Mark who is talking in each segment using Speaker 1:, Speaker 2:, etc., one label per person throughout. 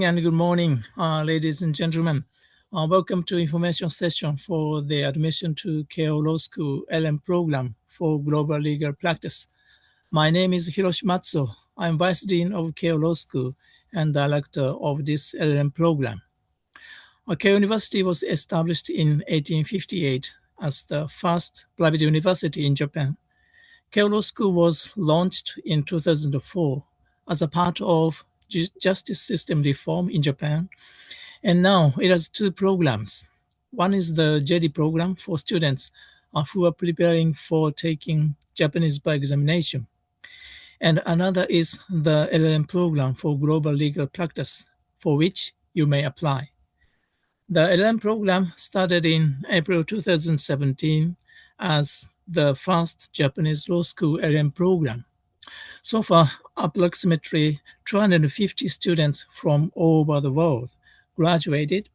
Speaker 1: And good morning, ladies and gentlemen. Welcome to information session for the admission to Keio Law School LM program for global legal practice. My name is Hiroshi Matsuo. I'm Vice Dean of Keio Law School and Director of this LM program. Keio University was established in 1858 as the first private university in Japan. Keio Law School was launched in 2004 as a part of justice system reform in Japan, and now it has two programs. One is the JD program for students who are preparing for taking Japanese bar examination, and another is the LLM program for global legal practice, for which you may apply. The LLM program started in April 2017 as the first Japanese law school LLM program. So far, approximately 250 students from all over the world graduated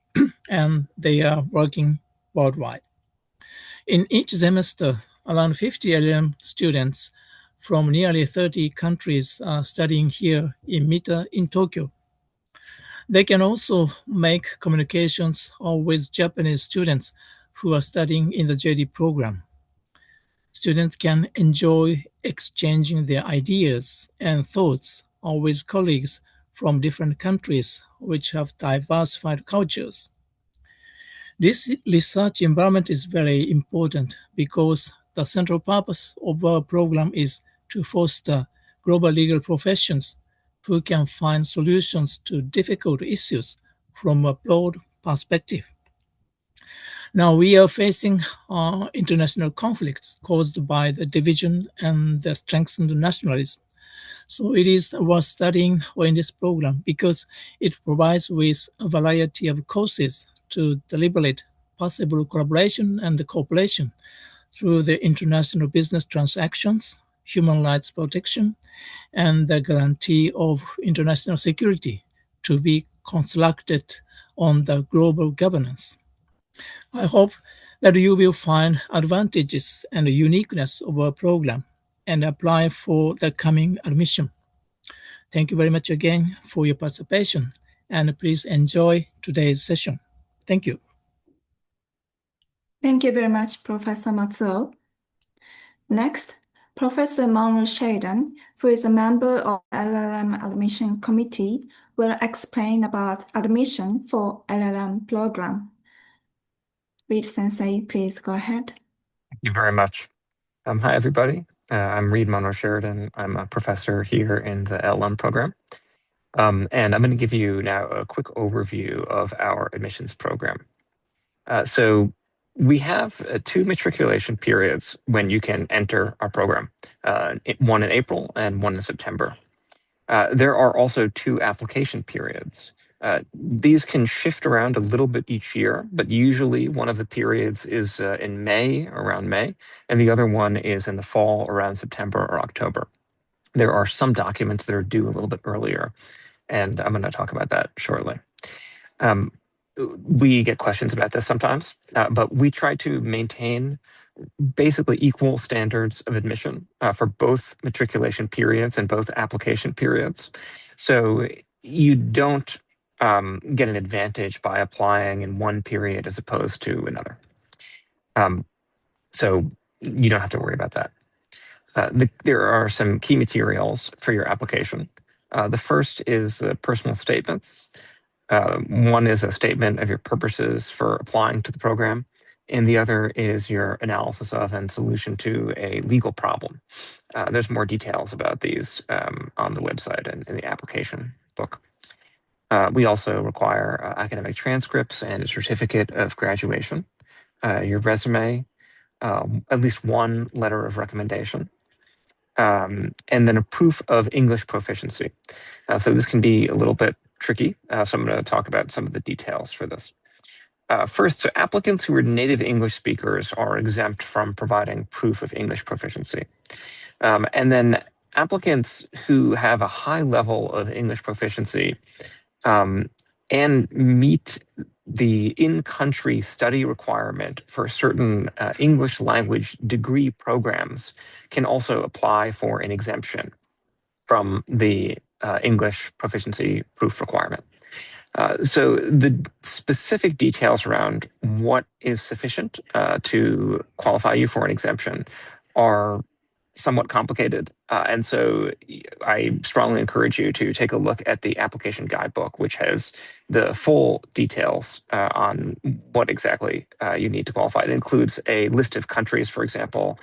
Speaker 1: and they are working worldwide. In each semester, around 50 LLM students from nearly 30 countries are studying here in MITA in Tokyo. They can also make communications with Japanese students who are studying in the JD program. Students can enjoy exchanging their ideas and thoughts with colleagues from different countries which have diversified cultures. This research environment is very important because the central purpose of our program is to foster global legal professions who can find solutions to difficult issues from a broad perspective. Now we are facing international conflicts caused by the division and the strengthened nationalism. So it is worth studying in this program because it provides with a variety of courses to deliberate possible collaboration and cooperation through the international business transactions, human rights protection, and the guarantee of international security to be constructed on the global governance. I hope that you will find advantages and uniqueness of our program and apply for the coming admission. Thank you very much again for your participation, and please enjoy today's session. Thank you.
Speaker 2: Thank you very much, Professor Matsuo. Next, Professor Manuel Sheridan, who is a member of LLM Admission Committee, will explain about admission for LLM program. Reed Sensei, please go ahead.
Speaker 3: Thank you very much. Hi, everybody. I'm Reed Manuel Sheridan. I'm a professor here in the LLM program. And I'm going to give you now a quick overview of our admissions program. So we have two matriculation periods when you can enter our program, one in April and one in September. There are also two application periods. These can shift around a little bit each year, but usually one of the periods is in May, around May, and the other one is in the fall, around September or October. There are some documents that are due a little bit earlier, and I'm going to talk about that shortly. We get questions about this sometimes, but we try to maintain basically equal standards of admission for both matriculation periods and both application periods. So you don't get an advantage by applying in one period as opposed to another. So you don't have to worry about that. There are some key materials for your application. The first is personal statements. One is a statement of your purposes for applying to the program, and the other is your analysis of and solution to a legal problem. There's more details about these on the website and in the application book. We also require academic transcripts and a certificate of graduation, your resume, at least one letter of recommendation, and then a proof of English proficiency. So this can be a little bit tricky, so I'm going to talk about some of the details for this. First, so applicants who are native English speakers are exempt from providing proof of English proficiency. And then applicants who have a high level of English proficiency and meet the in-country study requirement for certain English language degree programs can also apply for an exemption from the English proficiency proof requirement. So the specific details around what is sufficient to qualify you for an exemption are somewhat complicated. And so I strongly encourage you to take a look at the application guidebook, which has the full details on what exactly you need to qualify. It includes a list of countries, for example.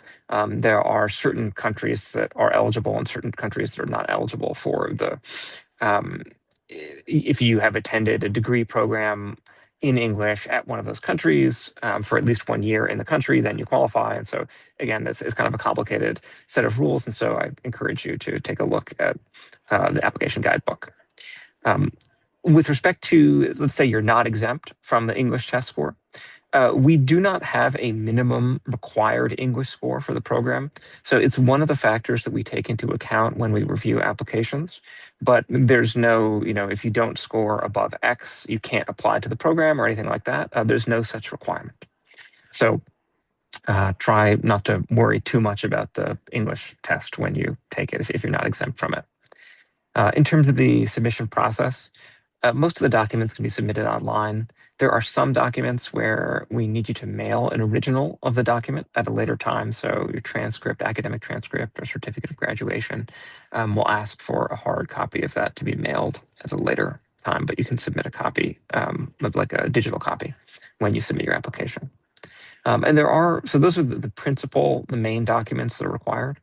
Speaker 3: There are certain countries that are eligible and certain countries that are not eligible for the um, if you have attended a degree program in English at one of those countries for at least 1 year in the country, then you qualify. And so, again, this is kind of a complicated set of rules. And so I encourage you to take a look at the application guidebook. With respect to, let's say you're not exempt from the English test score, we do not have a minimum required English score for the program. So it's one of the factors that we take into account when we review applications. But there's no, if you don't score above X, you can't apply to the program or anything like that. There's no such requirement. So try not to worry too much about the English test when you take it if you're not exempt from it. In terms of the submission process, most of the documents can be submitted online. There are some documents where we need you to mail an original of the document at a later time. So your transcript, academic transcript, or certificate of graduation will ask for a hard copy of that to be mailed at a later time, but you can submit a copy, like a digital copy, when you submit your application. And so those are the main documents that are required.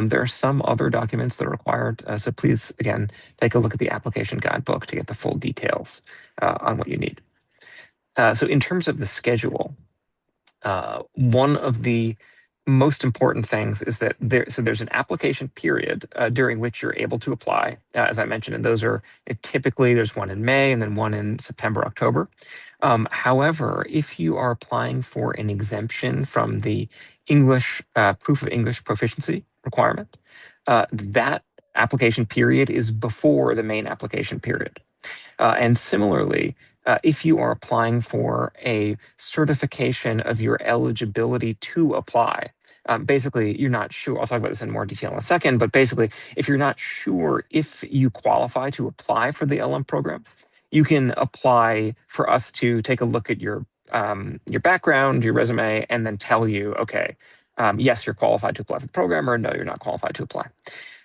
Speaker 3: There are some other documents that are required. So please, again, take a look at the application guidebook to get the full details on what you need. So in terms of the schedule, one of the most important things is that there's an application period during which you're able to apply, as I mentioned, and those are typically there's one in May and then one in September, October. However, if you are applying for an exemption from the English proof of English proficiency requirement, that application period is before the main application period. And similarly, if you are applying for a certification of your eligibility to apply, basically, you're not sure. I'll talk about this in more detail in a second, but basically, if you're not sure if you qualify to apply for the LM program, you can apply for us to take a look at your background, your resume, and then tell you, okay, yes, you're qualified to apply for the program, or no, you're not qualified to apply.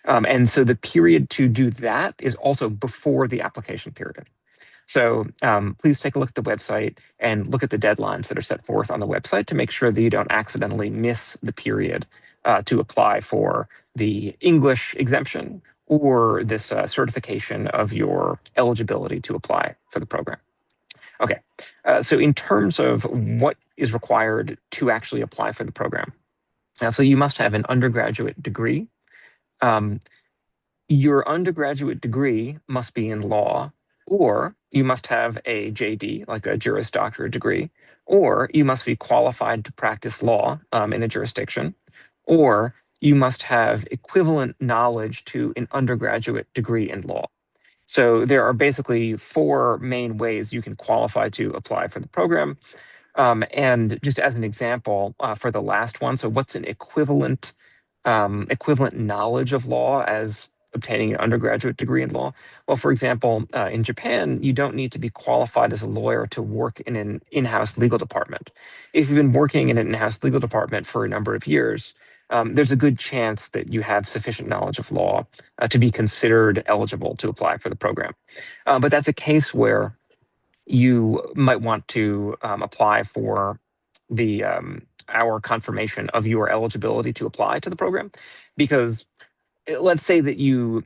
Speaker 3: And so the period to do that is also before the application period. So please take a look at the website and look at the deadlines that are set forth on the website to make sure that you don't accidentally miss the period to apply for the English exemption or this certification of your eligibility to apply for the program. Okay, so in terms of what is required to actually apply for the program, so you must have an undergraduate degree. Your undergraduate degree must be in law, or you must have a JD, like a Juris Doctorate degree, or you must be qualified to practice law in a jurisdiction, or you must have equivalent knowledge to an undergraduate degree in law. So there are basically 4 main ways you can qualify to apply for the program. And just as an example for the last one, so what's an equivalent knowledge of law as obtaining an undergraduate degree in law? Well, for example, in Japan, you don't need to be qualified as a lawyer to work in an in-house legal department. If you've been working in an in-house legal department for a number of years, there's a good chance that you have sufficient knowledge of law to be considered eligible to apply for the program. But that's a case where you might want to apply for the our confirmation of your eligibility to apply to the program, because let's say that you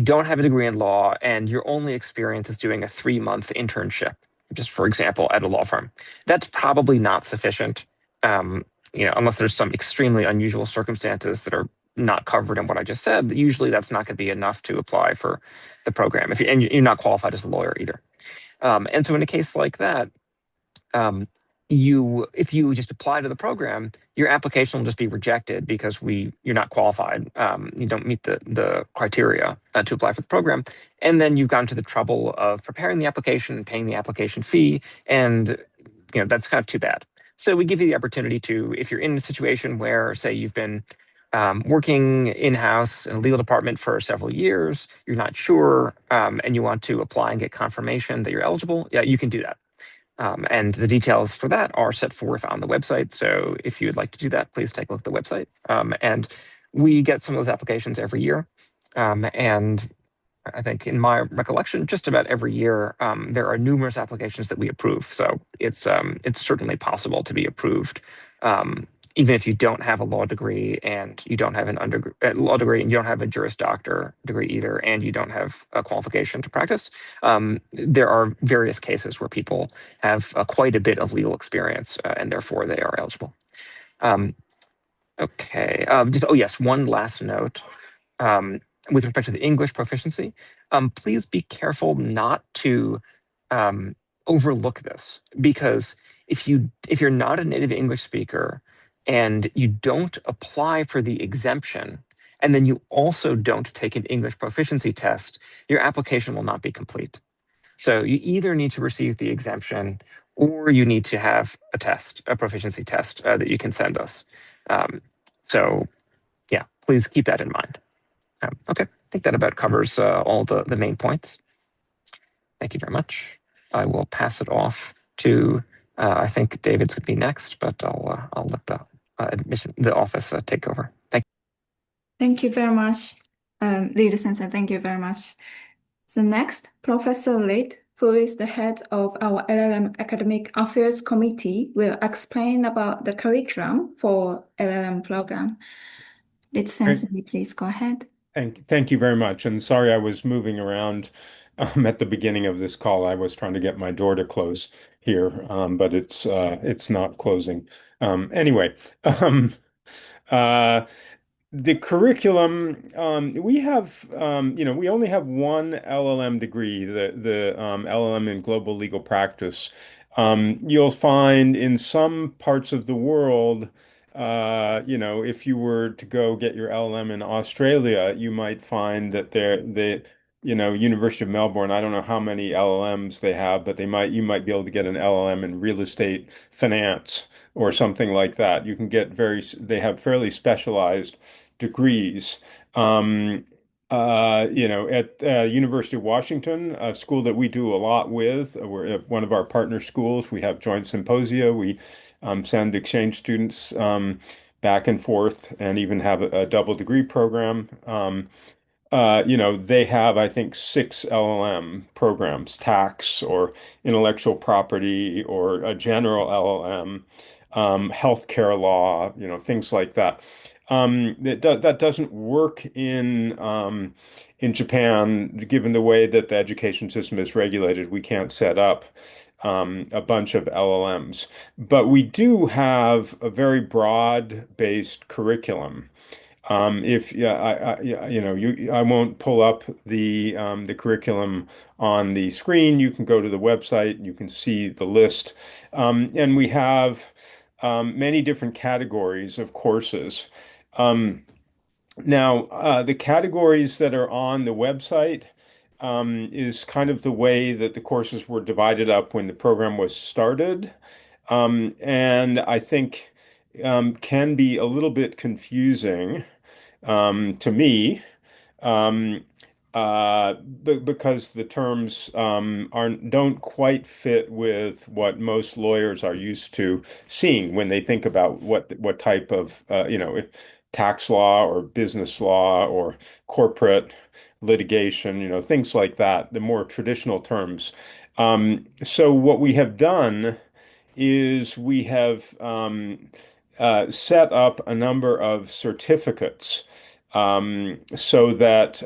Speaker 3: don't have a degree in law and your only experience is doing a 3-month internship, just for example, at a law firm. That's probably not sufficient, unless there's some extremely unusual circumstances that are not covered in what I just said. Usually that's not going to be enough to apply for the program, and you're not qualified as a lawyer either. And so in a case like that, if you just apply to the program, your application will just be rejected because you're not qualified. You don't meet the criteria to apply for the program. And then you've gone to the trouble of preparing the application and paying the application fee. And that's kind of too bad. So we give you the opportunity to, if you're in a situation where, say, you've been working in-house in a legal department for several years, you're not sure, and you want to apply and get confirmation that you're eligible, yeah, you can do that. And the details for that are set forth on the website. So if you would like to do that, please take a look at the website. And we get some of those applications every year. And I think in my recollection, just about every year, there are numerous applications that we approve. So it's certainly possible to be approved, even if you don't have a law degree and you don't have an law degree and you don't have a Juris Doctor degree either, and you don't have a qualification to practice. There are various cases where people have quite a bit of legal experience, and therefore they are eligible. Okay. Oh yes, one last note. With respect to the English proficiency, please be careful not to overlook this, because if you're not a native English speaker and you don't apply for the exemption, and then you also don't take an English proficiency test, your application will not be complete. So you either need to receive the exemption or you need to have a test, a proficiency test that you can send us. So yeah, please keep that in mind. Okay, I think that about covers all the main points. Thank you very much. I will pass it off to, I think David's going to be next, but I'll let the office take over. Thank you.
Speaker 2: Thank you very much, Leader-sensei. Thank you very much. So next, Professor Litt, who is the head of our LLM Academic Affairs Committee, will explain about the curriculum for LLM program. Litt-sensei, please go ahead.
Speaker 4: Thank you very much. And sorry I was moving around at the beginning of this call. I was trying to get my door to close here, but it's not closing. Anyway, uh, the curriculum, we have, we only have one LLM degree, the LLM in Global Legal Practice. You'll find in some parts of the world, if you were to go get your LLM in Australia, you might find that University of Melbourne, I don't know how many LLMs they have, but you might be able to get an LLM in real estate finance or something like that. You can get they have fairly specialized degrees. At University of Washington, a school that we do a lot with, we're at one of our partner schools. We have joint symposia. We send exchange students back and forth, and even have a double degree program. They have, I think, 6 LLM programs: tax or intellectual property or a general LLM, healthcare law, things like that. That doesn't work in Japan, given the way that the education system is regulated. We can't set up a bunch of LLMs, but we do have a very broad-based curriculum. If yeah, I won't pull up the curriculum on the screen. You can go to the website and you can see the list. And we have many different categories of courses. Now, the categories that are on the website is kind of the way that the courses were divided up when the program was started. And I think can be a little bit confusing to me, um, because the terms aren't don't quite fit with what most lawyers are used to seeing when they think about what type of tax law or business law or corporate litigation, things like that, the more traditional terms. So what we have done is we have set up a number of certificates, so that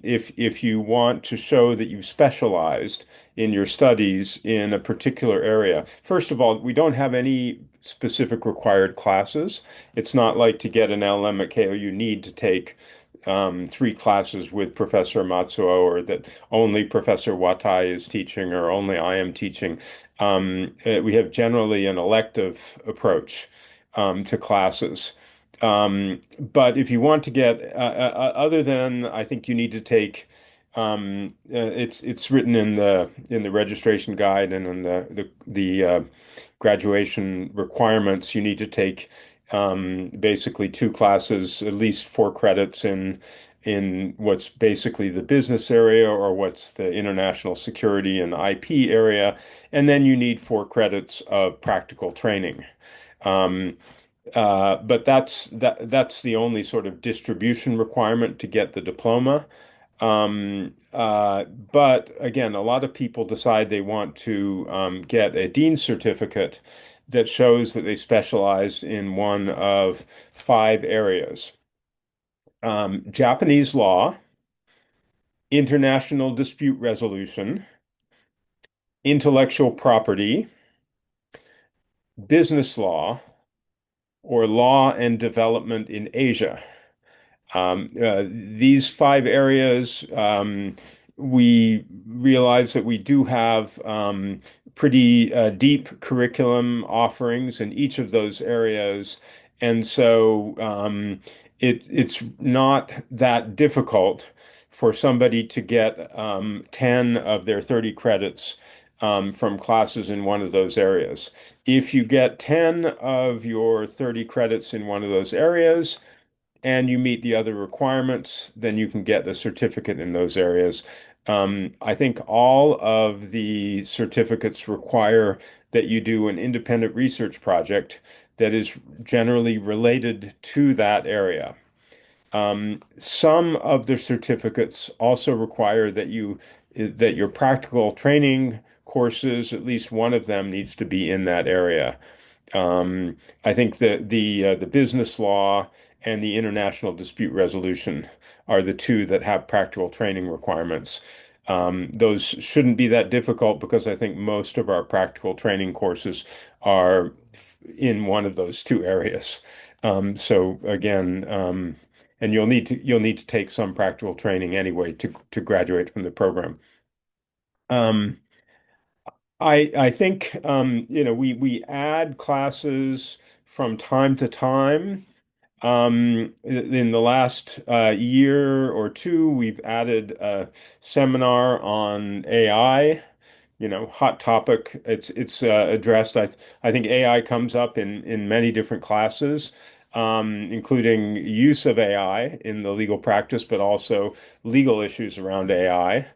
Speaker 4: if you want to show that you've specialized in your studies in a particular area, first of all, we don't have any specific required classes. It's not like to get an LM at Keio, you need to take 3 classes with Professor Matsuo, or that only Professor Watai is teaching, or only I am teaching. We have generally an elective approach to classes. But if you want to get other than, I think you need to take, it's written in the registration guide and in the graduation requirements. You need to take basically two classes, at least 4 credits in what's basically the business area or what's the international security and IP area, and then you need 4 credits of practical training. Um, but that's the only sort of distribution requirement to get the diploma. But again, a lot of people decide they want to get a dean's certificate that shows that they specialized in one of 5 areas: Japanese law, international dispute resolution, intellectual property, business law, or law and development in Asia. These 5 areas, we realize that we do have pretty deep curriculum offerings in each of those areas. And so it's not that difficult for somebody to get 10 of their 30 credits from classes in one of those areas. If you get 10 of your 30 credits in one of those areas, and you meet the other requirements, then you can get a certificate in those areas. I think all of the certificates require that you do an independent research project that is generally related to that area. Some of the certificates also require that your practical training courses, at least one of them needs to be in that area. I think that the business law and the international dispute resolution are the two that have practical training requirements. Those shouldn't be that difficult because I think most of our practical training courses are in one of those 2 areas. So again, and you'll need to take some practical training anyway to graduate from the program. Um, I think we add classes from time to time. In the last year or two, we've added a seminar on AI, hot topic. It's addressed. I think AI comes up in many different classes, including use of AI in the legal practice, but also legal issues around AI.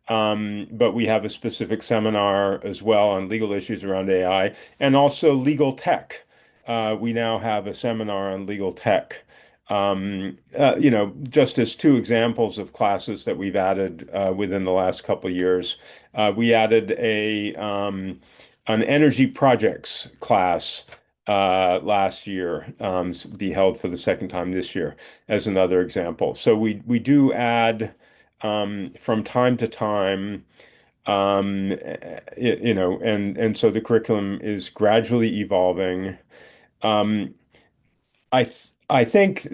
Speaker 4: But we have a specific seminar as well on legal issues around AI and also legal tech. We now have a seminar on legal tech. Just as 2 examples of classes that we've added within the last couple of years, we added an energy projects class last year, be held for the second time this year as another example. So we do add from time to time, and so the curriculum is gradually evolving. Um, I think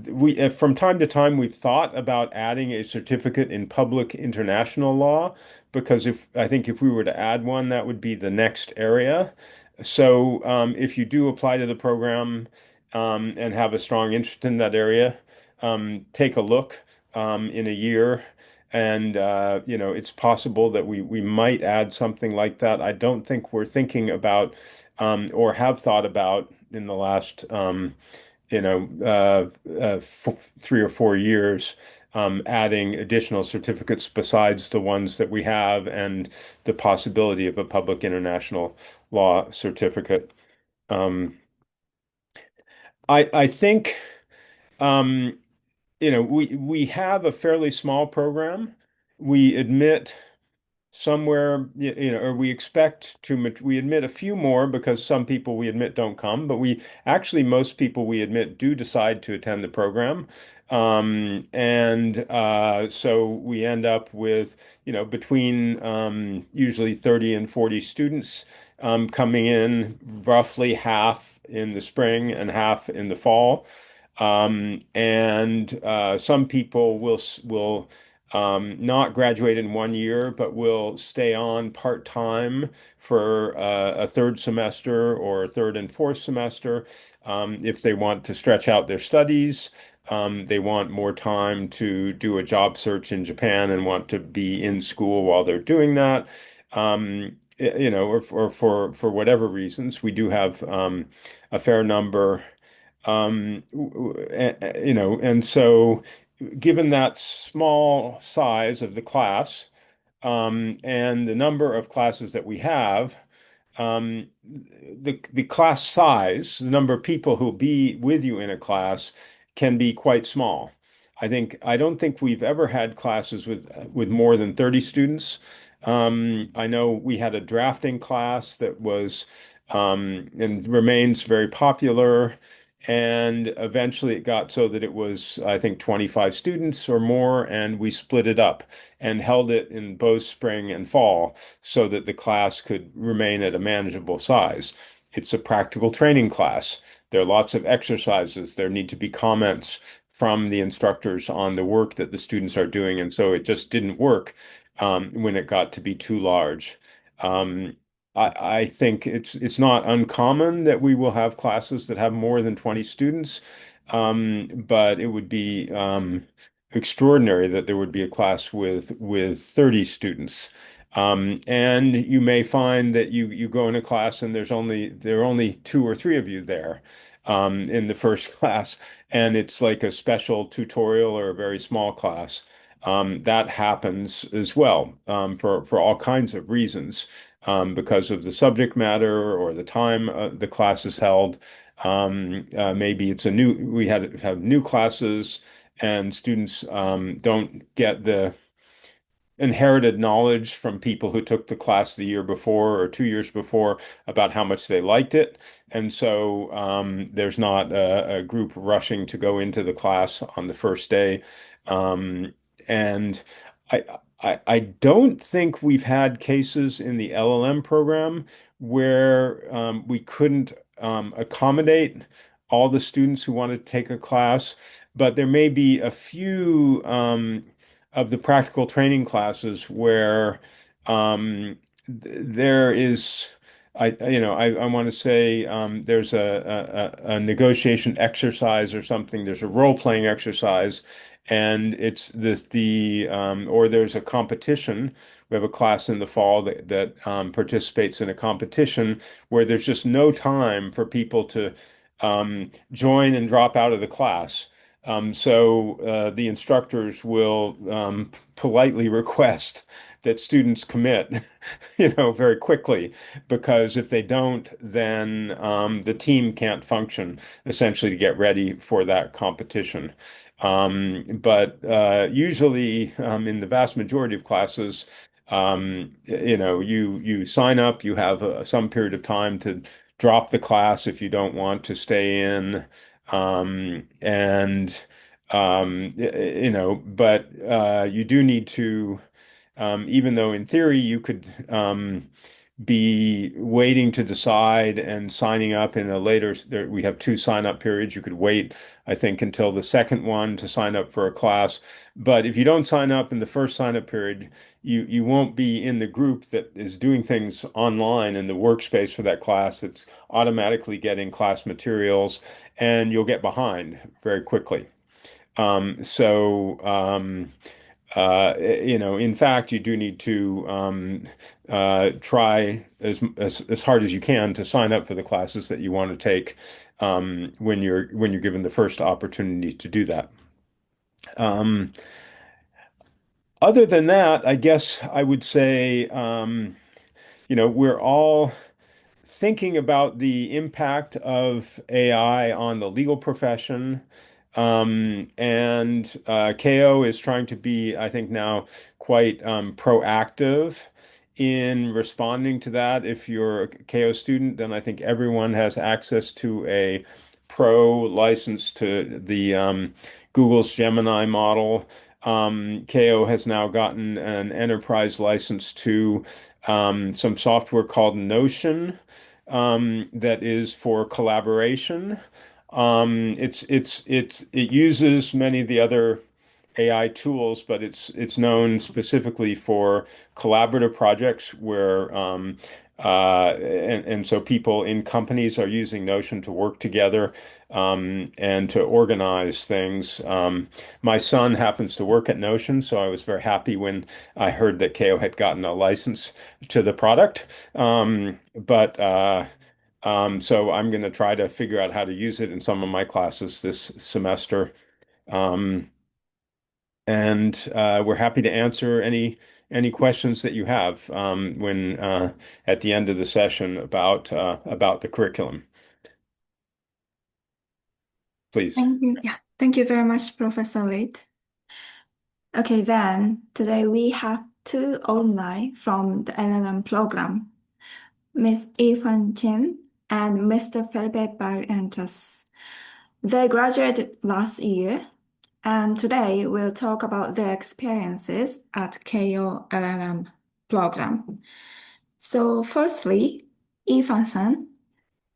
Speaker 4: we from time to time we've thought about adding a certificate in public international law because if I think if we were to add one, that would be the next area. So if you do apply to the program and have a strong interest in that area, take a look in a year. And it's possible that we might add something like that. I don't think we're thinking about or have thought about in the last you know, f 3 or 4 years, adding additional certificates besides the ones that we have and the possibility of a public international law certificate. Um, I think um, we have a fairly small program. We admit somewhere, or we expect we admit a few more because some people we admit don't come, but most people we admit do decide to attend the program. And so we end up with, between usually 30 and 40 students coming in, roughly half in the spring and half in the fall. And some people will not graduate in one year, but will stay on part-time for a third semester or a third and fourth semester if they want to stretch out their studies. They want more time to do a job search in Japan and want to be in school while they're doing that. Or for whatever reasons, we do have a fair number And so given that small size of the class, and the number of classes that we have, the class size, the number of people who'll be with you in a class can be quite small. I don't think we've ever had classes with more than 30 students. I know we had a drafting class that was and remains very popular. And eventually it got so that it was, I think, 25 students or more, and we split it up and held it in both spring and fall so that the class could remain at a manageable size. It's a practical training class. There are lots of exercises. There need to be comments from the instructors on the work that the students are doing, and so it just didn't work when it got to be too large. Um, I think it's not uncommon that we will have classes that have more than 20 students, but it would be extraordinary that there would be a class with 30 students. And you may find that you go in a class and there are only two or three of you there in the first class, and it's like a special tutorial or a very small class. That happens as well for all kinds of reasons because of the subject matter or the time the class is held. Maybe we have new classes and students don't get the inherited knowledge from people who took the class the year before or 2 years before about how much they liked it. And so there's not a group rushing to go into the class on the first day. Um, and I, I don't think we've had cases in the LLM program where we couldn't accommodate all the students who want to take a class, but there may be a few of the practical training classes where there is, I want to say there's a negotiation exercise or something. There's a role playing exercise, and it's or there's a competition. We have a class in the fall that participates in a competition where there's just no time for people to join and drop out of the class. So the instructors will politely request that students commit, very quickly, because if they don't, then the team can't function essentially to get ready for that competition. But usually, in the vast majority of classes, you sign up, you have some period of time to drop the class if you don't want to stay in. And but you do need to, even though in theory you could be waiting to decide and signing up in a later, we have two sign up periods. You could wait, I think, until the second one to sign up for a class. But if you don't sign up in the first sign up period, you won't be in the group that is doing things online in the workspace for that class. It's automatically getting class materials, and you'll get behind very quickly. So, in fact, you do need to try as hard as you can to sign up for the classes that you want to take when you're given the first opportunity to do that. Um, Other than that, I guess I would say, we're all thinking about the impact of AI on the legal profession. And Keio is trying to be, I think, now quite proactive in responding to that. If you're a Keio student, then I think everyone has access to a pro license to the Google's Gemini model. Keio has now gotten an enterprise license to some software called Notion that is for collaboration. It uses many of the other AI tools, but it's known specifically for collaborative projects where and so people in companies are using Notion to work together and to organize things. My son happens to work at Notion, so I was very happy when I heard that Keio had gotten a license to the product. But So I'm going to try to figure out how to use it in some of my classes this semester. Um, and we're happy to answer any questions that you have when at the end of the session about the curriculum. Please.
Speaker 2: Thank you. Yeah, thank you very much, Professor Late. Okay, then today we have two alumni from the LLM program, Ms. Yifan Chen and Mr. Felipe Barrientos. They graduated last year, and today we'll talk about their experiences at Keio LLM program. So firstly, Yifan-san,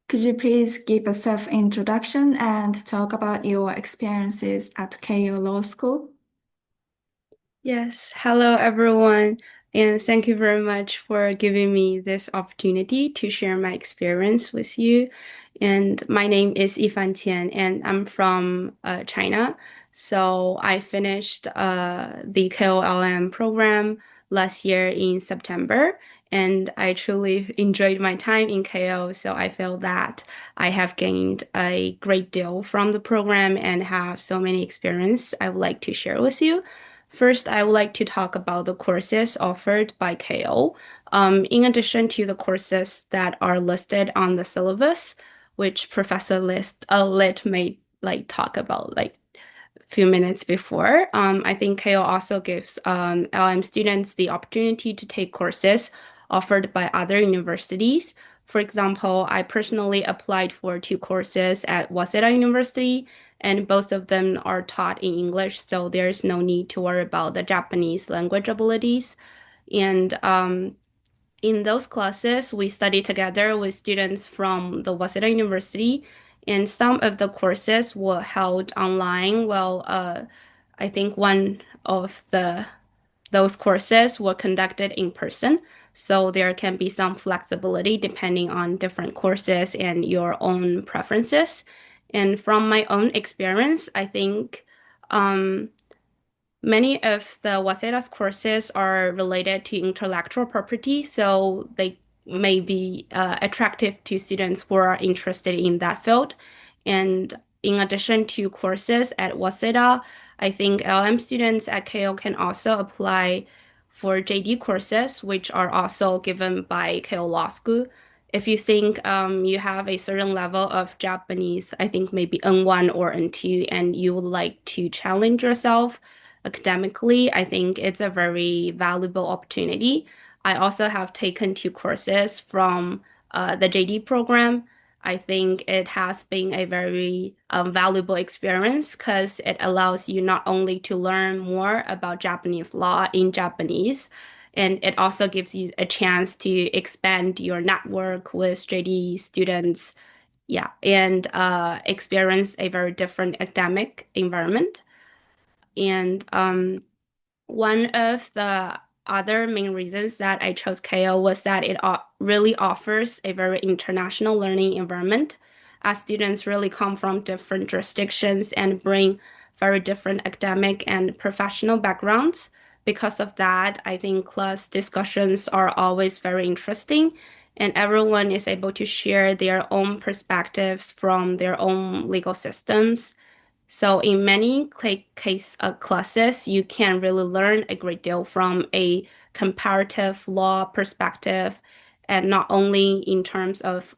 Speaker 2: could you please give a self-introduction and talk about your experiences at Keio Law School?
Speaker 5: Yes, hello everyone, and thank you very much for giving me this opportunity to share my experience with you. And my name is Yifan Tian, and I'm from China. So I finished the KOLM program last year in September, and I truly enjoyed my time in KO. So I feel that I have gained a great deal from the program and have so many experience I would like to share with you. First, I would like to talk about the courses offered by Keio. In addition to the courses that are listed on the syllabus, which Professor Lit may like talk about like a few minutes before, I think Keio also gives LM students the opportunity to take courses offered by other universities. For example, I personally applied for two courses at Waseda University, and both of them are taught in English, so there's no need to worry about the Japanese language abilities. And in those classes, we study together with students from the Waseda University, and some of the courses were held online. Well, I think one of those courses were conducted in person, so there can be some flexibility depending on different courses and your own preferences. And from my own experience, I think um, many of the Waseda's courses are related to intellectual property, so they may be attractive to students who are interested in that field. And in addition to courses at Waseda, I think LM students at Keio can also apply for JD courses, which are also given by Keio Law School. If you think you have a certain level of Japanese, I think maybe N1 or N2, and you would like to challenge yourself academically, I think it's a very valuable opportunity. I also have taken two courses from the JD program. I think it has been a very valuable experience because it allows you not only to learn more about Japanese law in Japanese, and it also gives you a chance to expand your network with JD students, yeah, and experience a very different academic environment. And one of the other main reasons that I chose Keio was that it really offers a very international learning environment, as students really come from different jurisdictions and bring very different academic and professional backgrounds. Because of that, I think class discussions are always very interesting, and everyone is able to share their own perspectives from their own legal systems. So in many classes, you can really learn a great deal from a comparative law perspective, and not only in terms of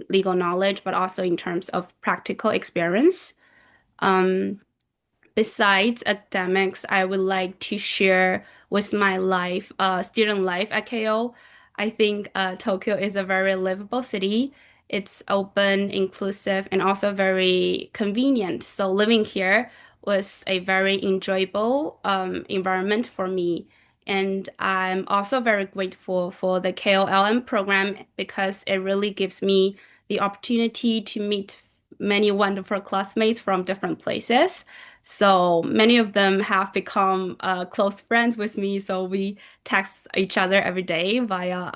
Speaker 5: legal knowledge, but also in terms of practical experience. Um, Besides academics, I would like to share with my life, student life at Keio. I think Tokyo is a very livable city. It's open, inclusive, and also very convenient. So living here was a very enjoyable environment for me. And I'm also very grateful for the KOLM program because it really gives me the opportunity to meet many wonderful classmates from different places. So many of them have become close friends with me. So we text each other every day via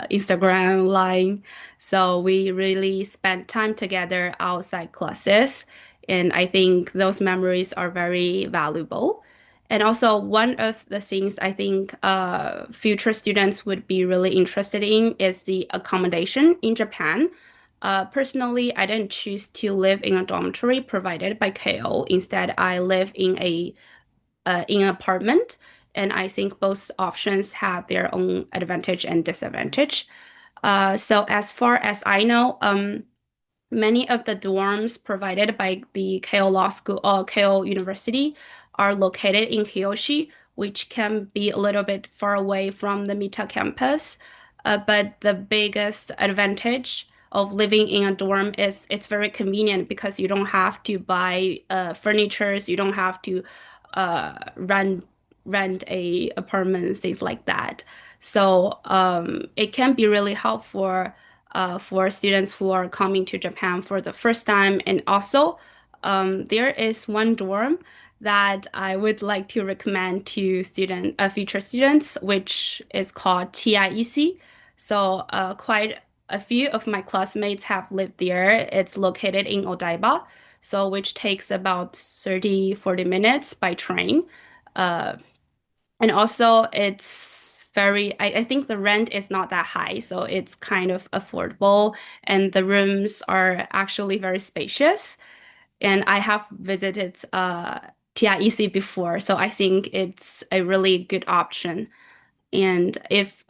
Speaker 5: Instagram, Line. So we really spend time together outside classes. And I think those memories are very valuable. And also, one of the things I think future students would be really interested in is the accommodation in Japan. Personally, I didn't choose to live in a dormitory provided by Keio. Instead, I live in an apartment, and I think both options have their own advantage and disadvantage. So as far as I know, many of the dorms provided by the Keio Law School or Keio University are located in Kyoshi, which can be a little bit far away from the Mita campus. But the biggest advantage of living in a dorm is it's very convenient because you don't have to buy furnitures, you don't have to rent a apartment, things like that. So it can be really helpful for students who are coming to Japan for the first time. And also, there is one dorm that I would like to recommend to future students, which is called TIEC. So quite a few of my classmates have lived there. It's located in Odaiba, so which takes about 30-40 minutes by train. Uh, and also, I think the rent is not that high, so it's kind of affordable, and the rooms are actually very spacious. And I have visited TIEC before, so I think it's a really good option. And if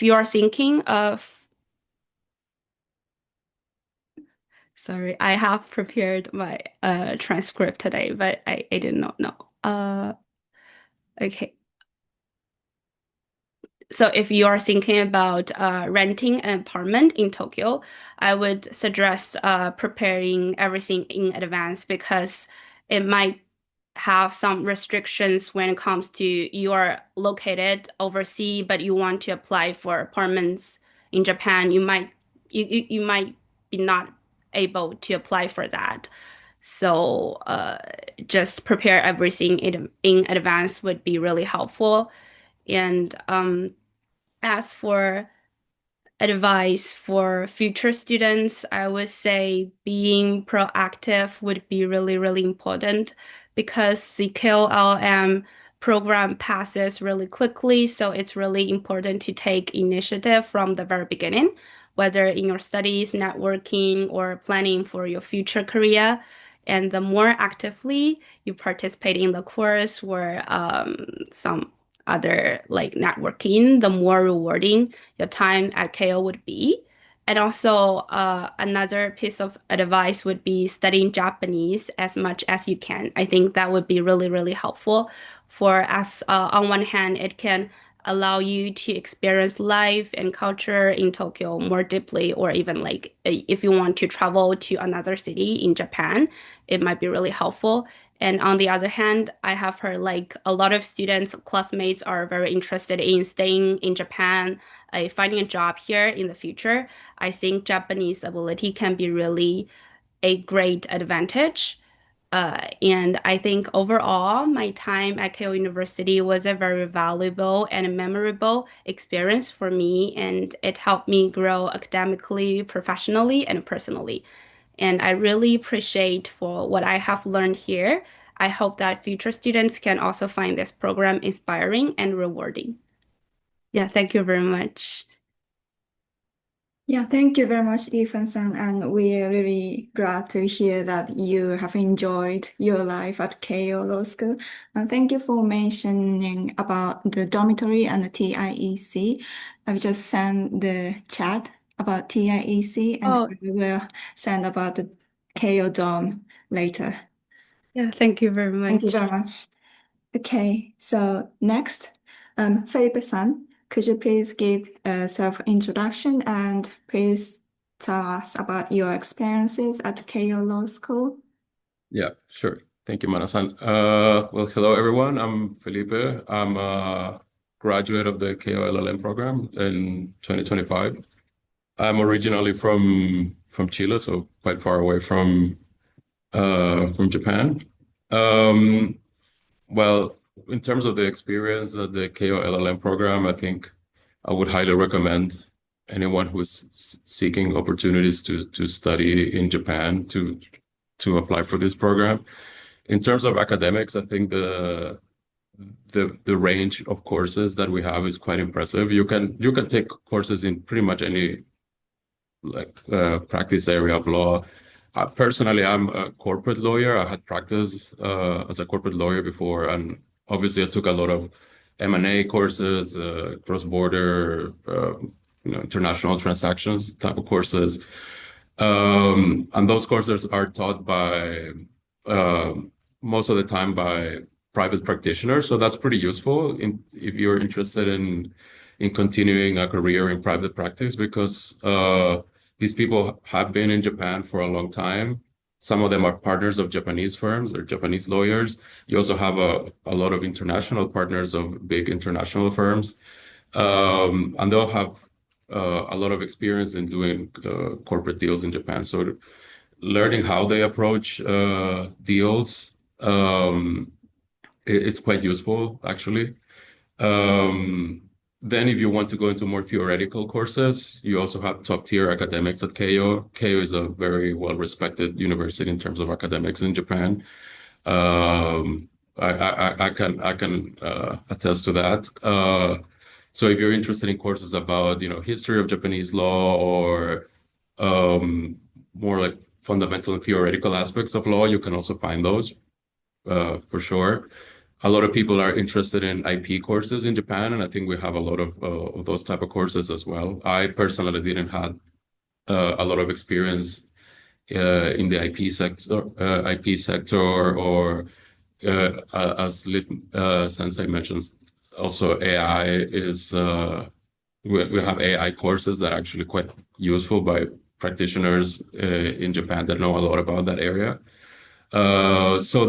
Speaker 5: you are thinking of, sorry, I have prepared my transcript today, but I did not know. Okay. So if you are thinking about renting an apartment in Tokyo, I would suggest preparing everything in advance because it might have some restrictions when it comes to you are located overseas, but you want to apply for apartments in Japan. You might be not able to apply for that. So just prepare everything in advance would be really helpful. And as for advice for future students, I would say being proactive would be really, really important because the KOLM program passes really quickly. So it's really important to take initiative from the very beginning, whether in your studies, networking, or planning for your future career. And the more actively you participate in the course or some other like networking, the more rewarding your time at KO would be. And also, another piece of advice would be studying Japanese as much as you can. I think that would be really, really helpful for us. On one hand, it can allow you to experience life and culture in Tokyo more deeply, or even like if you want to travel to another city in Japan, it might be really helpful. And on the other hand, I have heard like a lot of students, classmates are very interested in staying in Japan, finding a job here in the future. I think Japanese ability can be really a great advantage. And I think overall, my time at Keio University was a very valuable and memorable experience for me, and it helped me grow academically, professionally, and personally. And I really appreciate for what I have learned here. I hope that future students can also find this program inspiring and rewarding. Yeah, thank you very much.
Speaker 2: Yeah, thank you very much, Ethan-san, and we are really glad to hear that you have enjoyed your life at Keio Law School. And thank you for mentioning about the dormitory and the TIEC. I've just sent the chat about TIEC, and
Speaker 5: Oh,
Speaker 2: we will send about the Keio dorm later.
Speaker 5: yeah, thank you very
Speaker 2: Thank you
Speaker 5: much.
Speaker 2: very much. Okay, so next, Felipe-san, could you please give a self-introduction and please tell us about your experiences at Keio Law School?
Speaker 6: Yeah, sure. Thank you, Mana-san. Well, hello, everyone. I'm Felipe. I'm a graduate of the Keio LL.M program in 2025. I'm originally from Chile, so quite far away from Japan. Um, well, in terms of the experience at the Keio LL.M program, I think I would highly recommend anyone who is seeking opportunities to study in Japan to apply for this program. In terms of academics, I think the range of courses that we have is quite impressive. You can take courses in pretty much practice area of law. Personally, I'm a corporate lawyer. I had practiced as a corporate lawyer before, and obviously I took a lot of M&A courses, cross-border, international transactions type of courses. And those courses are taught by most of the time by private practitioners. So that's pretty useful if you're interested in continuing a career in private practice because these people have been in Japan for a long time. Some of them are partners of Japanese firms or Japanese lawyers. You also have a lot of international partners of big international firms. And they'll have a lot of experience in doing corporate deals in Japan. So learning how they approach deals, it's quite useful, actually. Then if you want to go into more theoretical courses, you also have top-tier academics at Keio. Keio is a very well-respected university in terms of academics in Japan. I can attest to that. So if you're interested in courses about, history of Japanese law or more like fundamental and theoretical aspects of law, you can also find those for sure. A lot of people are interested in IP courses in Japan, and I think we have a lot of those type of courses as well. I personally didn't have a lot of experience in the IP sector, or as Sensei mentions, also AI is. We have AI courses that are actually quite useful by practitioners in Japan that know a lot about that area. So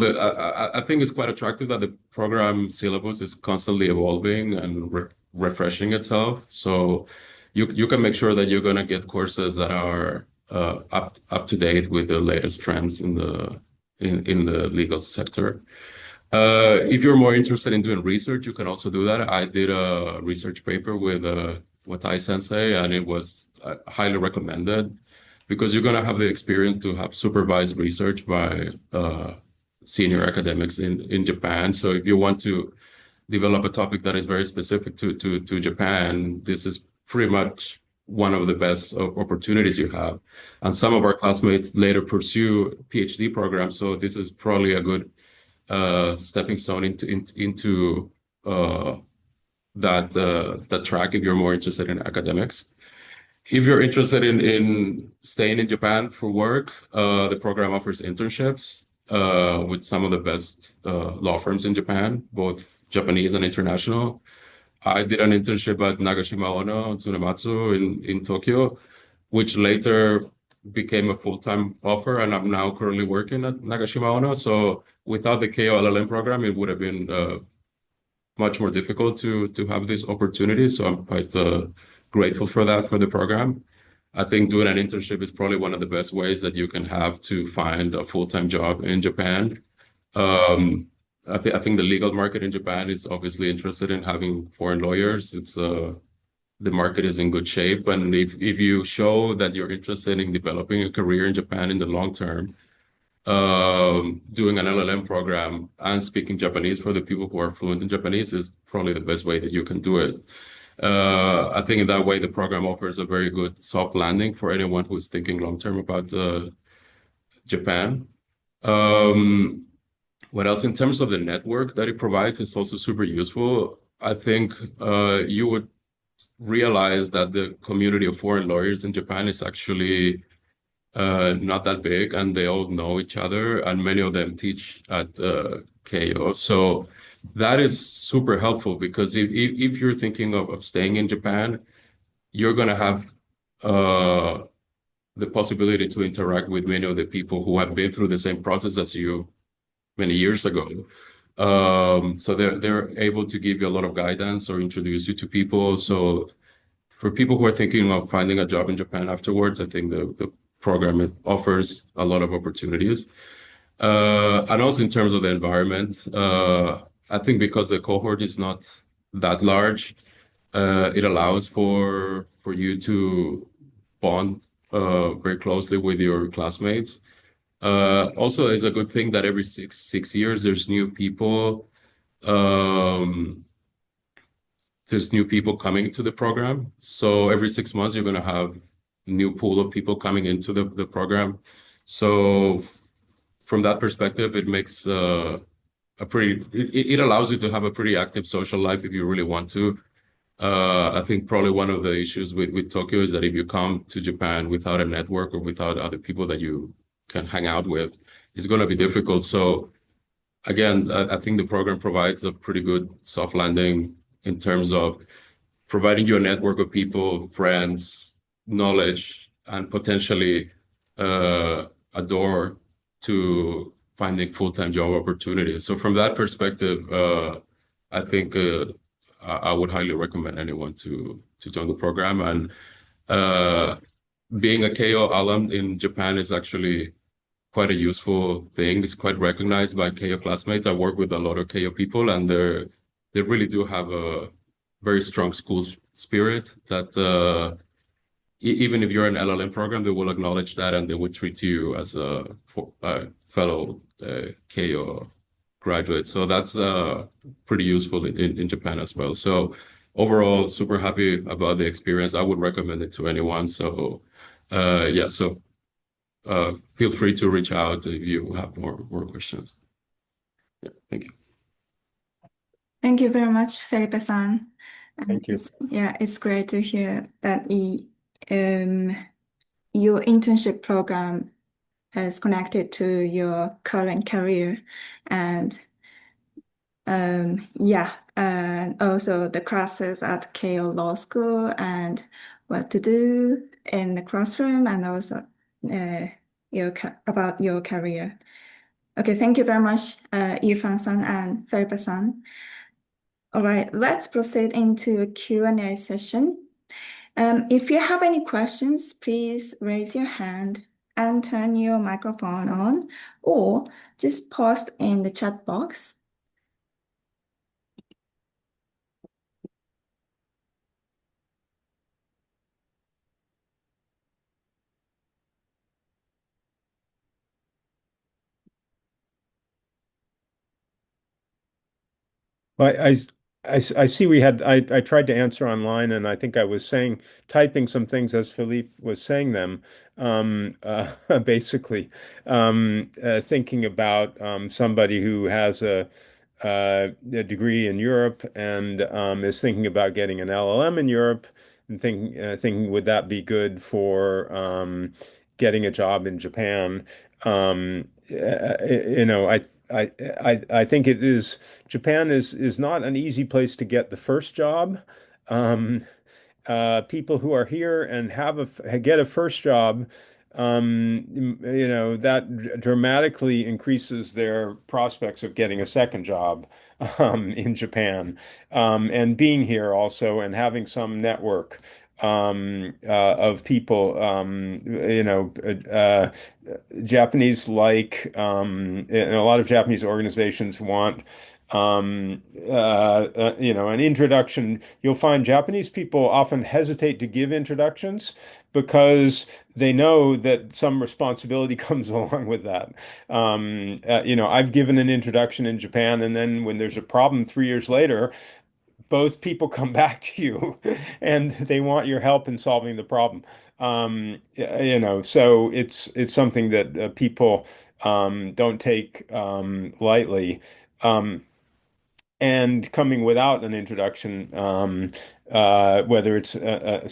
Speaker 6: I think it's quite attractive that the program syllabus is constantly evolving and refreshing itself. So you can make sure that you're going to get courses that are up to date with the latest trends in the legal sector. If you're more interested in doing research, you can also do that. I did a research paper with Watai Sensei, and it was highly recommended because you're going to have the experience to have supervised research by senior academics in Japan. So if you want to develop a topic that is very specific to Japan, this is pretty much one of the best opportunities you have. And some of our classmates later pursue PhD programs, so this is probably a good stepping stone into that track if you're more interested in academics. If you're interested in staying in Japan for work, the program offers internships with some of the best law firms in Japan, both Japanese and international. I did an internship at Nagashima Ono Tsunematsu in Tokyo, which later became a full-time offer, and I'm now currently working at Nagashima Ono. So without the Keio LLM program, it would have been much more difficult to have this opportunity. So I'm quite grateful for that for the program. I think doing an internship is probably one of the best ways that you can have to find a full-time job in Japan. I think the legal market in Japan is obviously interested in having foreign lawyers. It's the market is in good shape, and if you show that you're interested in developing a career in Japan in the long term, doing an LLM program and speaking Japanese for the people who are fluent in Japanese is probably the best way that you can do it. I think in that way, the program offers a very good soft landing for anyone who is thinking long term about Japan. What else? In terms of the network that it provides, it's also super useful. I think you would realize that the community of foreign lawyers in Japan is actually not that big, and they all know each other, and many of them teach at Keio. So that is super helpful because if you're thinking of staying in Japan, you're going to have the possibility to interact with many of the people who have been through the same process as you many years ago. So they're able to give you a lot of guidance or introduce you to people. So for people who are thinking of finding a job in Japan afterwards, I think the program offers a lot of opportunities. And also in terms of the environment, I think because the cohort is not that large, it allows for you to bond very closely with your classmates. Also, it's a good thing that every six years there's new people. There's new people coming to the program. So every 6 months you're going to have new pool of people coming into the program. So from that perspective, it makes it allows you to have a pretty active social life if you really want to. I think probably one of the issues with Tokyo is that if you come to Japan without a network or without other people that you can hang out with, it's going to be difficult. So again, I think the program provides a pretty good soft landing in terms of providing you a network of people, friends, knowledge, and potentially a door to finding full-time job opportunities. So from that perspective, I think I would highly recommend anyone to join the program. And uh, being a Keio alum in Japan is actually quite a useful thing. It's quite recognized by Keio classmates. I work with a lot of Keio people, and they really do have a very strong school spirit that even if you're an LLM program, they will acknowledge that and they would treat you as a fellow Keio graduate. So that's pretty useful in Japan as well. So overall, super happy about the experience. I would recommend it to anyone. So yeah, so feel free to reach out if you have more questions. Yeah, thank you.
Speaker 2: Thank you very much, Felipe-san.
Speaker 4: Thank you.
Speaker 2: It's great to hear that your internship program is connected to your current career, and and also the classes at Keio Law School and what to do in the classroom, and also about your career. Okay, thank you very much, Irfan-san and Felipe-san. All right, let's proceed into a Q&A session. If you have any questions, please raise your hand and turn your microphone on, or just post in the chat box.
Speaker 4: Well, I see I tried to answer online, and I think I was typing some things as Philippe was saying them, basically thinking about somebody who has a degree in Europe and is thinking about getting an LLM in Europe, and thinking would that be good for getting a job in Japan? I think it is. Japan is not an easy place to get the first job. Um, People who are here and get a first job, that dramatically increases their prospects of getting a second job in Japan. And being here also and having some network of people, Japanese and a lot of Japanese organizations want an introduction. You'll find Japanese people often hesitate to give introductions because they know that some responsibility comes along with that. I've given an introduction in Japan, and then when there's a problem 3 years later, both people come back to you and they want your help in solving the problem. So it's something that people don't take lightly. Um, and coming without an introduction, whether it's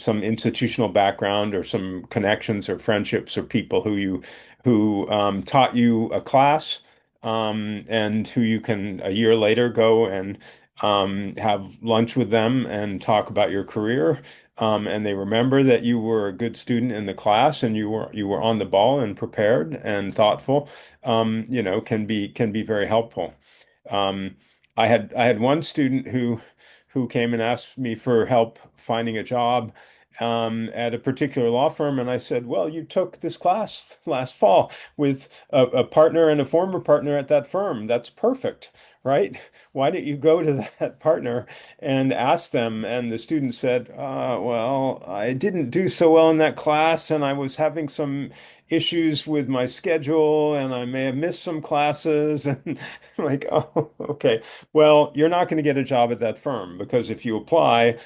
Speaker 4: some institutional background or some connections or friendships or people who taught you a class, and who you can a year later go and have lunch with them and talk about your career, and they remember that you were a good student in the class and you were on the ball and prepared and thoughtful, can be very helpful. Um, I had one student who came and asked me for help finding a job at a particular law firm, and I said, "Well, you took this class last fall with a partner and a former partner at that firm. That's perfect, right? Why didn't you go to that partner and ask them?" And the student said, "Well, I didn't do so well in that class, and I was having some issues with my schedule, and I may have missed some classes." And I'm like, "Oh, okay. Well, you're not going to get a job at that firm because if you apply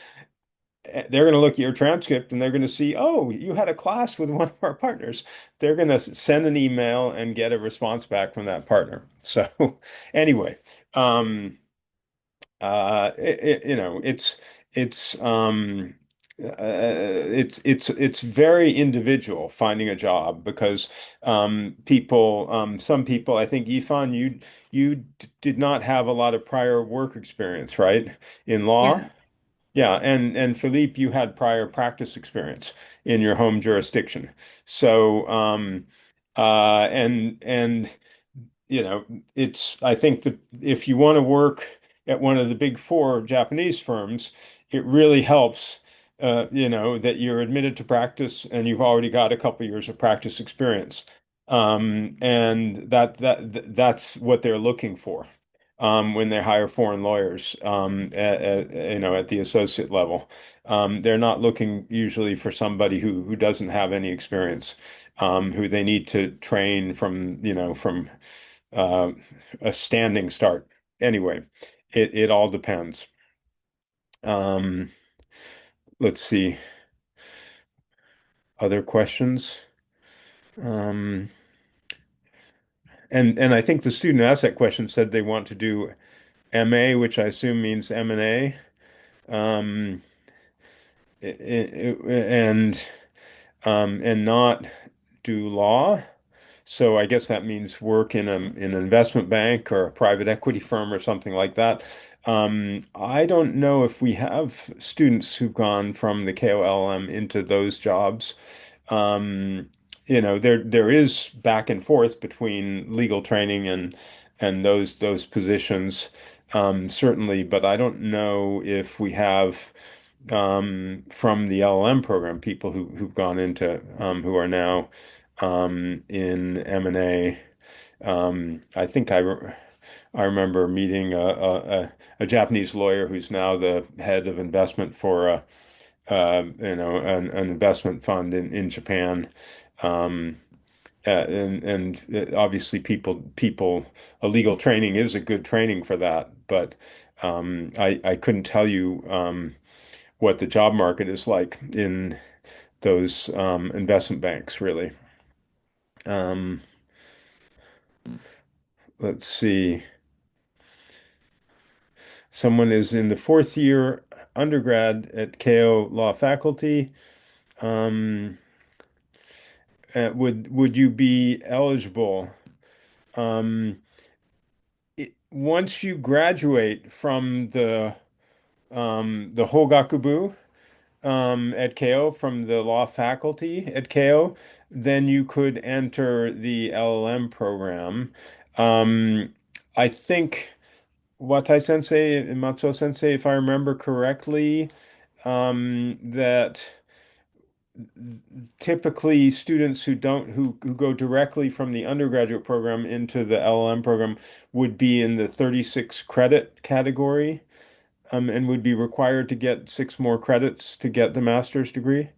Speaker 4: they're going to look at your transcript and they're going to see, oh, you had a class with one of our partners. They're going to send an email and get a response back from that partner. So anyway, you know, it's very individual finding a job because some people, I think Ifan, you did not have a lot of prior work experience, right? In law?
Speaker 5: Yeah.
Speaker 4: Yeah, and Philippe, you had prior practice experience in your home jurisdiction. So and you know, I think that if you want to work at one of the big four Japanese firms, it really helps, you know, that you're admitted to practice and you've already got a couple years of practice experience. And that's what they're looking for. When they hire foreign lawyers, you know, at the associate level, they're not looking usually for somebody who doesn't have any experience, who they need to train from, you know, from uh, a standing start. Anyway, it all depends. Um, let's see. Other questions? Um, and I think the student asked that question said they want to do MA, which I assume means M&A. Um, and and not do law. So I guess that means work in an investment bank or a private equity firm or something like that. I don't know if we have students who've gone from the KOLM into those jobs. Um, you know, there is back and forth between legal training and those positions, certainly, but I don't know if we have from the LLM program people who've gone into who are now in M&A. I think I remember meeting a Japanese lawyer who's now the head of investment for you know, an investment fund in Japan. Um, and obviously a legal training is a good training for that, but I couldn't tell you what the job market is like in those investment banks, really. Um, let's see. Someone is in the fourth year undergrad at Keio Law Faculty. Um, would you be eligible? Once you graduate from the Hogakubu at Keio, from the law faculty at Keio, then you could enter the LLM program. Um, I think Watai Sensei and Matsuo Sensei, if I remember correctly, that typically students who go directly from the undergraduate program into the LLM program would be in the 36 credit category, and would be required to get 6 more credits to get the master's degree.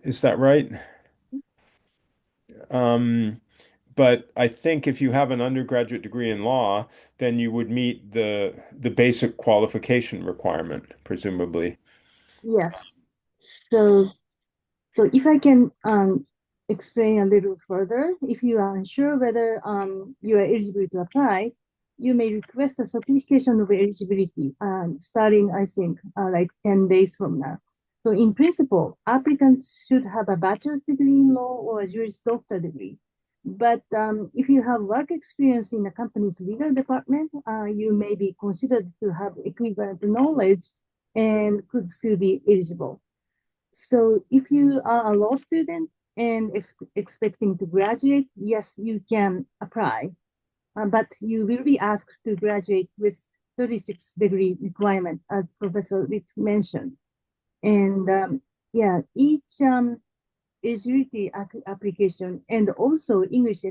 Speaker 4: Is that right? Um, but I think if you have an undergraduate degree in law, then you would meet the basic qualification requirement, presumably.
Speaker 7: Yes. So, so if I can explain a little further, if you are unsure whether you are eligible to apply, you may request a certification of eligibility starting, I think, like 10 days from now. So in principle, applicants should have a bachelor's degree in law or a Juris Doctor degree. But if you have work experience in a company's legal department, you may be considered to have equivalent knowledge and could still be eligible. So if you are a law student and expecting to graduate, yes, you can apply, but you will be asked to graduate with 36 degree requirement, as Professor Rick mentioned. And yeah, each eligibility application and also English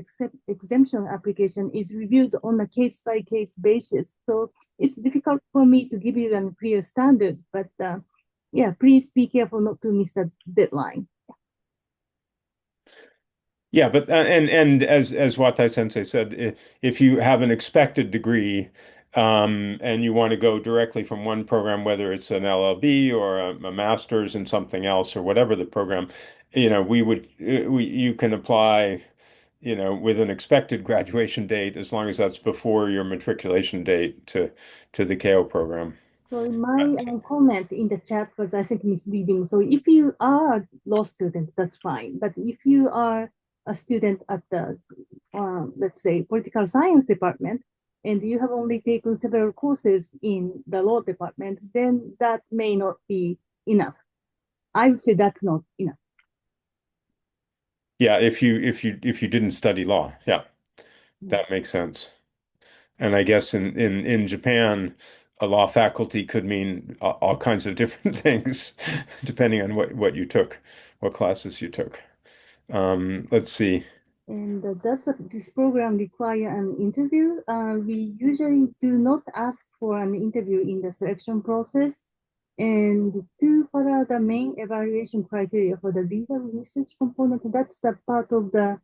Speaker 7: exemption application is reviewed on a case-by-case basis. So it's difficult for me to give you a clear standard, but yeah, please be careful not to miss the deadline.
Speaker 4: Yeah, but and as Watai Sensei said, if you have an expected degree, and you want to go directly from one program, whether it's an LLB or a master's in something else or whatever the program, you can apply, with an expected graduation date as long as that's before your matriculation date to the Keio program.
Speaker 7: So my comment in the chat was, I think, misleading. So if you are a law student, that's fine. But if you are a student at the, let's say, political science department, and you have only taken several courses in the law department, then that may not be enough. I would say that's not enough.
Speaker 4: Yeah, if you didn't study law, yeah, that makes sense. And I guess in Japan, a law faculty could mean all kinds of different things, depending on what you took, what classes you took. Let's see.
Speaker 7: And does this program require an interview? We usually do not ask for an interview in the selection process. And to follow the main evaluation criteria for the legal research component, that's the part of the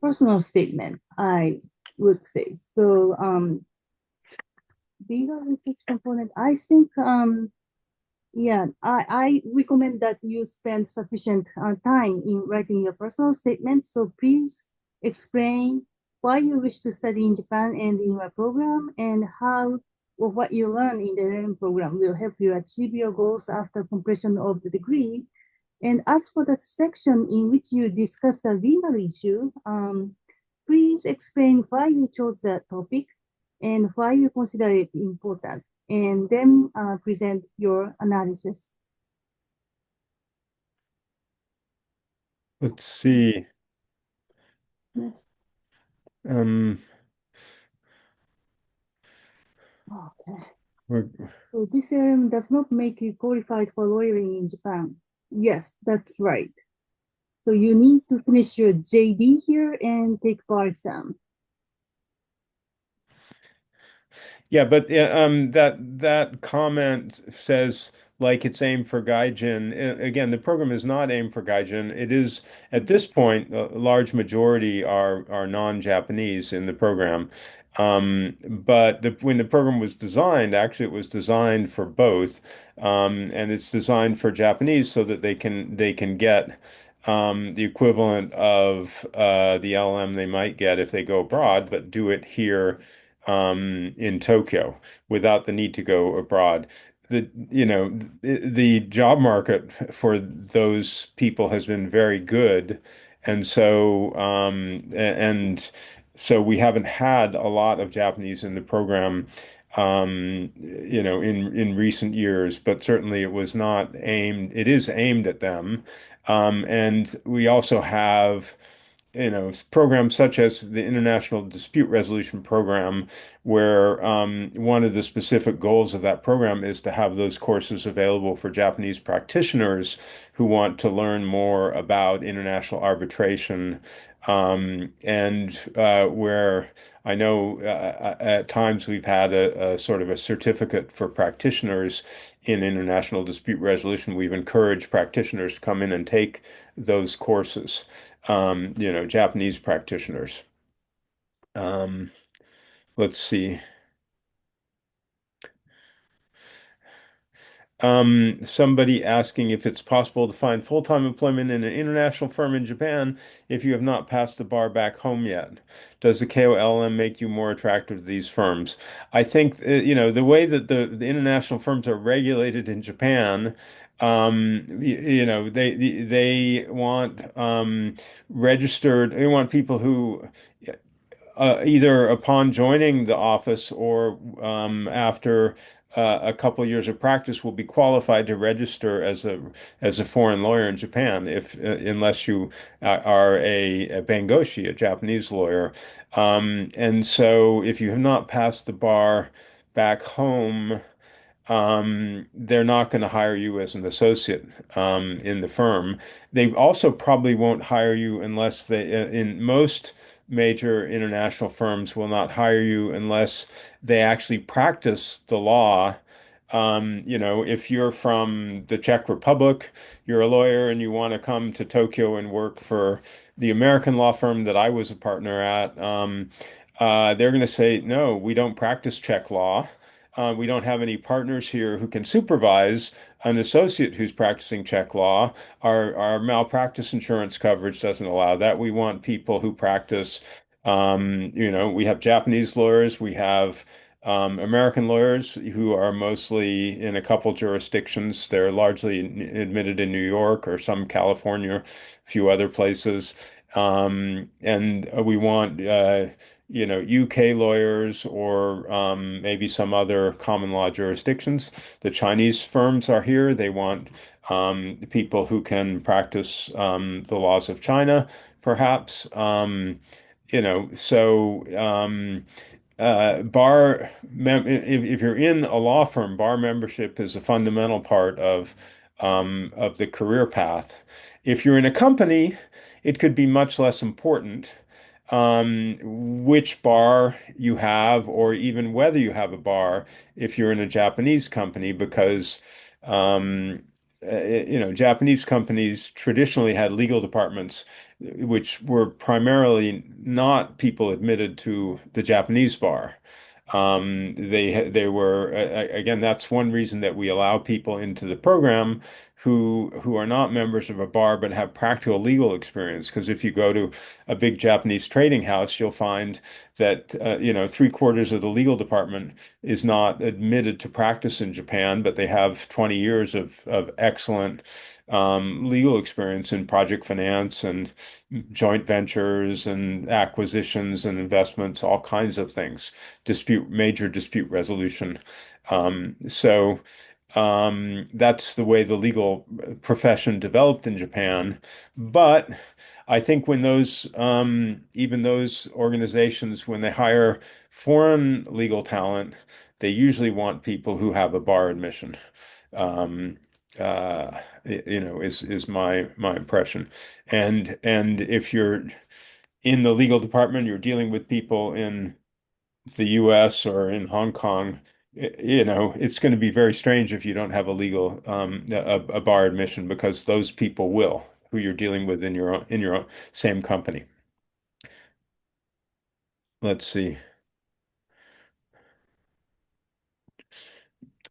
Speaker 7: personal statement, I would say. So legal research component, I think, yeah, I recommend that you spend sufficient time in writing your personal statement. So please explain why you wish to study in Japan and in your program, and how or what you learn in the LLM program will help you achieve your goals after completion of the degree. And as for the section in which you discuss a legal issue, please explain why you chose that topic and why you consider it important, and then present your analysis.
Speaker 4: Let's see.
Speaker 7: Yes.
Speaker 4: Um,
Speaker 7: Okay.
Speaker 4: we're,
Speaker 7: So this does not make you qualified for lawyering in Japan. Yes, that's right. So you need to finish your JD here and take bar exam.
Speaker 4: Yeah, but that comment says like it's aimed for Gaijin. Again, the program is not aimed for Gaijin. It is at this point a large majority are non-Japanese in the program. But when the program was designed, actually it was designed for both, and it's designed for Japanese so that they can get the equivalent of the LLM they might get if they go abroad, but do it here in Tokyo without the need to go abroad. The job market for those people has been very good, and so we haven't had a lot of Japanese in the program, in recent years, but certainly it was not aimed, it is aimed at them. And we also have programs such as the International Dispute Resolution Program, where one of the specific goals of that program is to have those courses available for Japanese practitioners who want to learn more about international arbitration. And where I know at times we've had a sort of a certificate for practitioners in international dispute resolution. We've encouraged practitioners to come in and take those courses, Japanese practitioners. Um, let's see. Somebody asking if it's possible to find full-time employment in an international firm in Japan if you have not passed the bar back home yet. Does the KOLM make you more attractive to these firms? I think, the way that the international firms are regulated in Japan, they want they want people who either upon joining the office or after a couple of years of practice will be qualified to register as a foreign lawyer in Japan, if unless you are a Bengoshi, a Japanese lawyer. And so if you have not passed the bar back home, they're not going to hire you as an associate in the firm. They also probably won't hire you unless in most major international firms will not hire you unless they actually practice the law. If you're from the Czech Republic, you're a lawyer and you want to come to Tokyo and work for the American law firm that I was a partner at, they're going to say, no, we don't practice Czech law. We don't have any partners here who can supervise an associate who's practicing Czech law. Our malpractice insurance coverage doesn't allow that. We want people who practice, we have Japanese lawyers, we have American lawyers who are mostly in a couple jurisdictions. They're largely admitted in New York or some California, a few other places. And we want UK lawyers or maybe some other common law jurisdictions. The Chinese firms are here. They want people who can practice the laws of China, perhaps. If you're in a law firm, bar membership is a fundamental part of the career path. If you're in a company, it could be much less important which bar you have, or even whether you have a bar if you're in a Japanese company, because Japanese companies traditionally had legal departments which were primarily not people admitted to the Japanese bar. They were again, that's one reason that we allow people into the program who are not members of a bar but have practical legal experience. Because if you go to a big Japanese trading house, you'll find that three-quarters of the legal department is not admitted to practice in Japan, but they have 20 years of excellent legal experience in project finance and joint ventures and acquisitions and investments, all kinds of things, major dispute resolution. That's the way the legal profession developed in Japan. But I think when even those organizations, when they hire foreign legal talent, they usually want people who have a bar admission. Um, is my impression. And if you're in the legal department, you're dealing with people in the US or in Hong Kong, it's going to be very strange if you don't have a legal a bar admission, because those people will, who you're dealing with in your own same company. Let's see.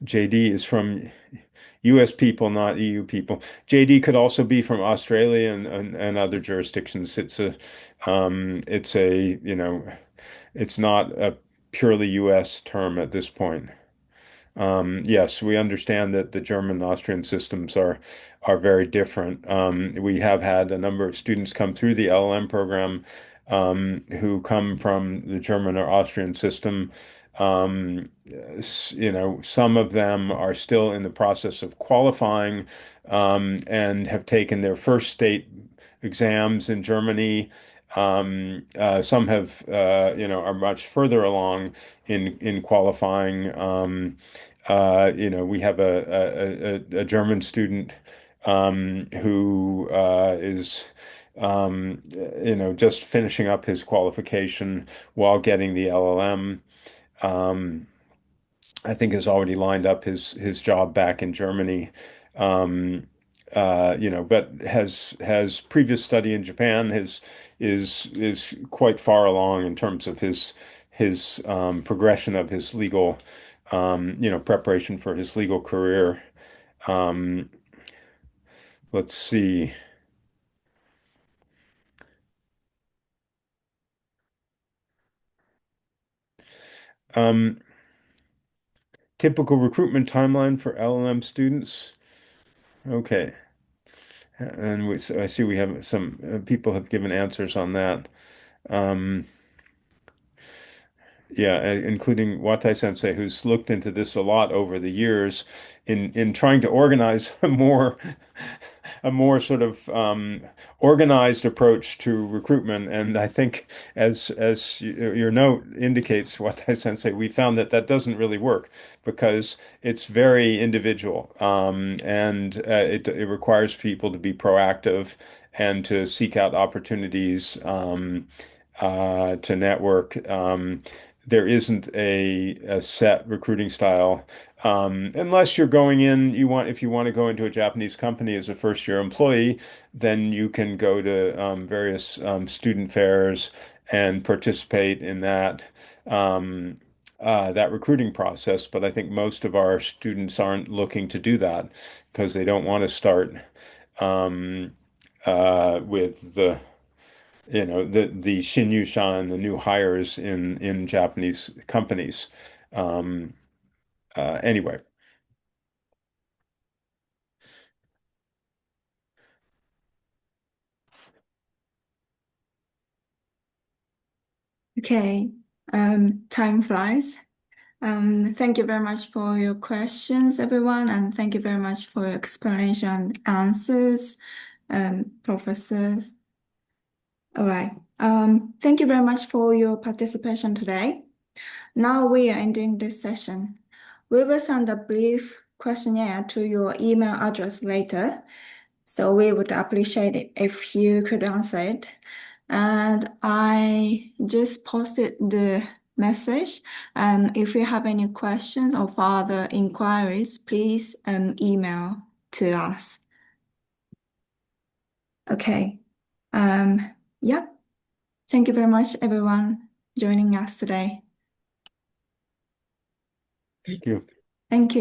Speaker 4: JD is from US people, not EU people. JD could also be from Australia and other jurisdictions. It's not a purely US term at this point. Yes, we understand that the German and Austrian systems are very different. We have had a number of students come through the LLM program who come from the German or Austrian system. Some of them are still in the process of qualifying and have taken their first state exams in Germany. Some have, are much further along in qualifying. We have a German student who is, just finishing up his qualification while getting the LLM. Um, I think has already lined up his job back in Germany. But has previous study in Japan, is quite far along in terms of his progression of his legal preparation for his legal career. Um, let's see. Um, Typical recruitment timeline for LLM students. Okay. And so I see we have some people have given answers on that. Um, Yeah, including Watai Sensei, who's looked into this a lot over the years in trying to organize a more sort of organized approach to recruitment. And I think, as your note indicates, Watai Sensei, we found that doesn't really work because it's very individual, and it requires people to be proactive and to seek out opportunities. To network. There isn't a set recruiting style. Unless you're going in, if you want to go into a Japanese company as a first year employee, then you can go to various student fairs and participate in that that recruiting process. But I think most of our students aren't looking to do that because they don't want to start with the Shinyushan, the new hires in Japanese companies. Anyway.
Speaker 2: Okay, time flies. Thank you very much for your questions, everyone, and thank you very much for your explanation and answers, professors. All right. Thank you very much for your participation today. Now we are ending this session. We will send a brief questionnaire to your email address later, so we would appreciate it if you could answer it. And I just posted the message. If you have any questions or further inquiries, please email to us. Okay. Yep. Thank you very much, everyone, joining us today.
Speaker 4: Thank you.
Speaker 2: Thank you.